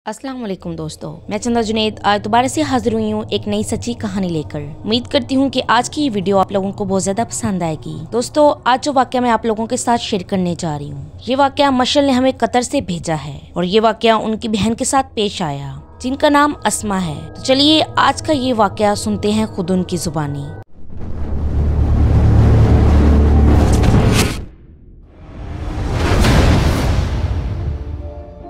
अस्सलाम वालेकुम दोस्तों, मैं चंदा जुनैद आज दोबारा से हाजिर हुई हूँ एक नई सच्ची कहानी लेकर। उम्मीद करती हूँ कि आज की ये वीडियो आप लोगों को बहुत ज्यादा पसंद आएगी। दोस्तों, आज जो वाकया मैं आप लोगों के साथ शेयर करने जा रही हूँ, ये वाकया मशल ने हमें कतर से भेजा है और ये वाकया उनकी बहन के साथ पेश आया जिनका नाम अस्मा है। तो चलिए आज का ये वाकया सुनते हैं खुद उनकी जुबानी।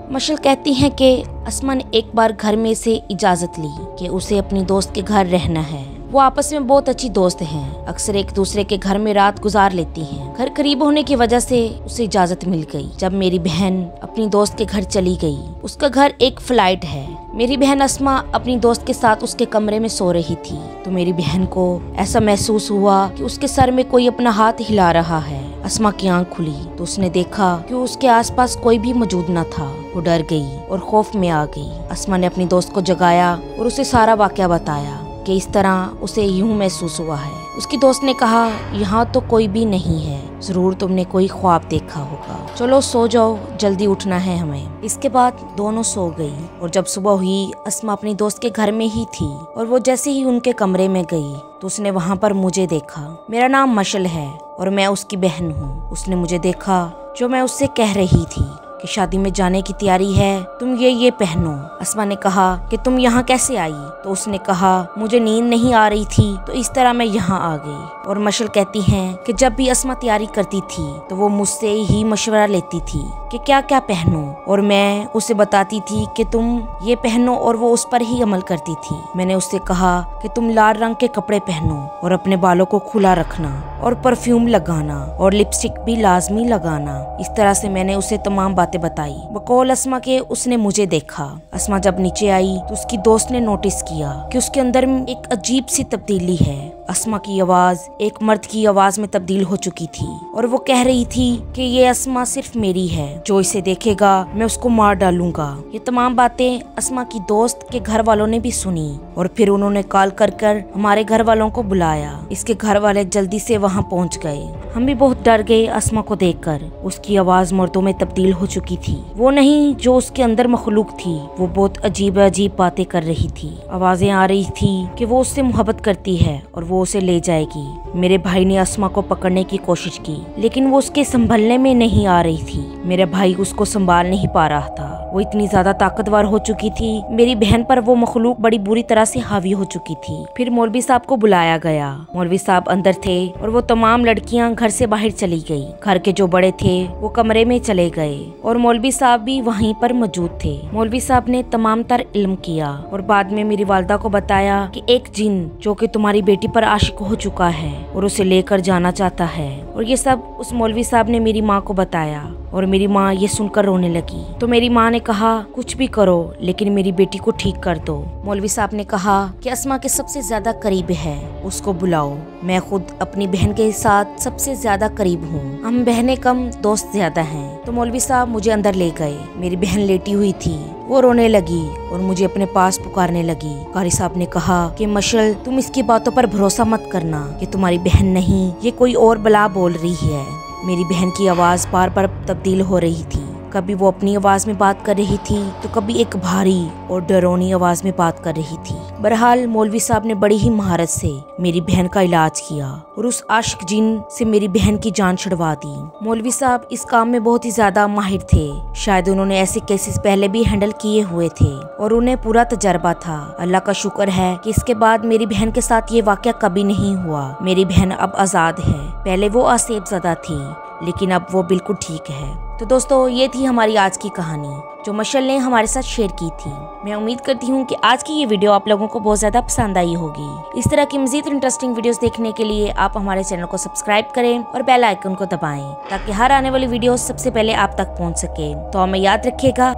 मशल कहती हैं कि अस्मा ने एक बार घर में से इजाजत ली कि उसे अपनी दोस्त के घर रहना है। वो आपस में बहुत अच्छी दोस्त हैं, अक्सर एक दूसरे के घर में रात गुजार लेती हैं। घर करीब होने की वजह से उसे इजाजत मिल गई। जब मेरी बहन अपनी दोस्त के घर चली गई, उसका घर एक फ्लाइट है। मेरी बहन अस्मा अपनी दोस्त के साथ उसके कमरे में सो रही थी, तो मेरी बहन को ऐसा महसूस हुआ कि उसके सर में कोई अपना हाथ हिला रहा है। अस्मा की आंख खुली तो उसने देखा कि उसके आसपास कोई भी मौजूद न था। वो डर गई और खौफ में आ गई। अस्मा ने अपनी दोस्त को जगाया और उसे सारा वाकया बताया कि इस तरह उसे यूं महसूस हुआ है। उसकी दोस्त ने कहा, यहाँ तो कोई भी नहीं है, जरूर तुमने कोई ख्वाब देखा होगा, चलो सो जाओ, जल्दी उठना है हमें। इसके बाद दोनों सो गई और जब सुबह हुई अस्मा अपनी दोस्त के घर में ही थी और वो जैसे ही उनके कमरे में गई तो उसने वहाँ पर मुझे देखा। मेरा नाम मशल है और मैं उसकी बहन हूँ। उसने मुझे देखा जो मैं उससे कह रही थी कि शादी में जाने की तैयारी है, तुम ये पहनो। अस्मा ने कहा कि तुम यहाँ कैसे आई? तो उसने कहा, मुझे नींद नहीं आ रही थी तो इस तरह मैं यहाँ आ गई। और मशल कहती हैं कि जब भी अस्मा तैयारी करती थी तो वो मुझसे ही मशवरा लेती थी कि क्या क्या पहनो और मैं उसे बताती थी कि तुम ये पहनो और वो उस पर ही अमल करती थी। मैंने उससे कहा कि तुम लाल रंग के कपड़े पहनो और अपने बालों को खुला रखना और परफ्यूम लगाना और लिपस्टिक भी लाजमी लगाना। इस तरह से मैंने उसे तमाम बातें बताई। बकौल अस्मा के उसने मुझे देखा। अस्मा जब नीचे आई तो उसकी दोस्त ने नोटिस किया कि उसके अंदर एक अजीब सी तब्दीली है। अस्मा की आवाज एक मर्द की आवाज में तब्दील हो चुकी थी और वो कह रही थी कि ये अस्मा सिर्फ मेरी है, जो इसे देखेगा मैं उसको मार डालूंगा। ये तमाम बातें अस्मा की दोस्त के घर वालों ने भी सुनी और फिर उन्होंने कॉल कर हमारे घर वालों को बुलाया। इसके घर वाले जल्दी से वहाँ पहुँच गए। हम भी बहुत डर गए अस्मा को देखकर। उसकी आवाज मर्दों में तब्दील हो चुकी थी, वो नहीं जो उसके अंदर मखलूक थी। वो बहुत अजीब बातें कर रही थी। आवाजें आ रही थी कि वो उससे मोहब्बत करती है और वो उसे ले जाएगी। मेरे भाई ने अस्मा को पकड़ने की कोशिश की लेकिन वो उसके संभलने में नहीं आ रही थी। मेरा भाई उसको संभाल नहीं पा रहा था, वो इतनी ज्यादा ताकतवर हो चुकी थी। मेरी बहन पर वो मखलूक बड़ी बुरी तरह से हावी हो चुकी थी। फिर मौलवी साहब को बुलाया गया। मौलवी साहब अंदर थे और वो तमाम लड़कियां घर से बाहर चली गई। घर के जो बड़े थे वो कमरे में चले गए और मौलवी साहब भी वहीं पर मौजूद थे। मौलवी साहब ने तमाम तर इल्म किया और बाद में मेरी वालदा को बताया कि एक जिन जो कि तुम्हारी बेटी पर आशिक हो चुका है और उसे लेकर जाना चाहता है। और ये सब उस मौलवी साहब ने मेरी माँ को बताया और मेरी माँ ये सुनकर रोने लगी। तो मेरी माँ ने कहा, कुछ भी करो लेकिन मेरी बेटी को ठीक कर दो। मौलवी साहब ने कहा कि अस्मा के सबसे ज्यादा करीब है, उसको बुलाओ। मैं खुद अपनी बहन के साथ सबसे ज्यादा करीब हूँ, हम बहनें कम दोस्त ज्यादा हैं। तो मौलवी साहब मुझे अंदर ले गए। मेरी बहन लेटी हुई थी, वो रोने लगी और मुझे अपने पास पुकारने लगी। कारी साहब ने कहा कि मशल, तुम इसकी बातों पर भरोसा मत करना, ये तुम्हारी बहन नहीं, ये कोई और बला बोल रही है। मेरी बहन की आवाज बार बार तब्दील हो रही थी। कभी वो अपनी आवाज में बात कर रही थी तो कभी एक भारी और डरावनी आवाज में बात कर रही थी। बहरहाल मौलवी साहब ने बड़ी ही महारत से मेरी बहन का इलाज किया और उस आशिक जिन से मेरी बहन की जान छुड़वा दी। मौलवी साहब इस काम में बहुत ही ज्यादा माहिर थे। शायद उन्होंने ऐसे केसेस पहले भी हैंडल किए हुए थे और उन्हें पूरा तजर्बा था। अल्लाह का शुक्र है कि इसके बाद मेरी बहन के साथ ये वाकया कभी नहीं हुआ। मेरी बहन अब आजाद है। पहले वो आसेबज़दा थी लेकिन अब वो बिल्कुल ठीक है। तो दोस्तों, ये थी हमारी आज की कहानी जो मशल ने हमारे साथ शेयर की थी। मैं उम्मीद करती हूँ कि आज की ये वीडियो आप लोगों को बहुत ज्यादा पसंद आई होगी। इस तरह की मज़ीद इंटरेस्टिंग वीडियोस देखने के लिए आप हमारे चैनल को सब्सक्राइब करें और बेल आइकन को दबाएं ताकि हर आने वाली वीडियो सबसे पहले आप तक पहुँच सके। तो हमें याद रखिएगा,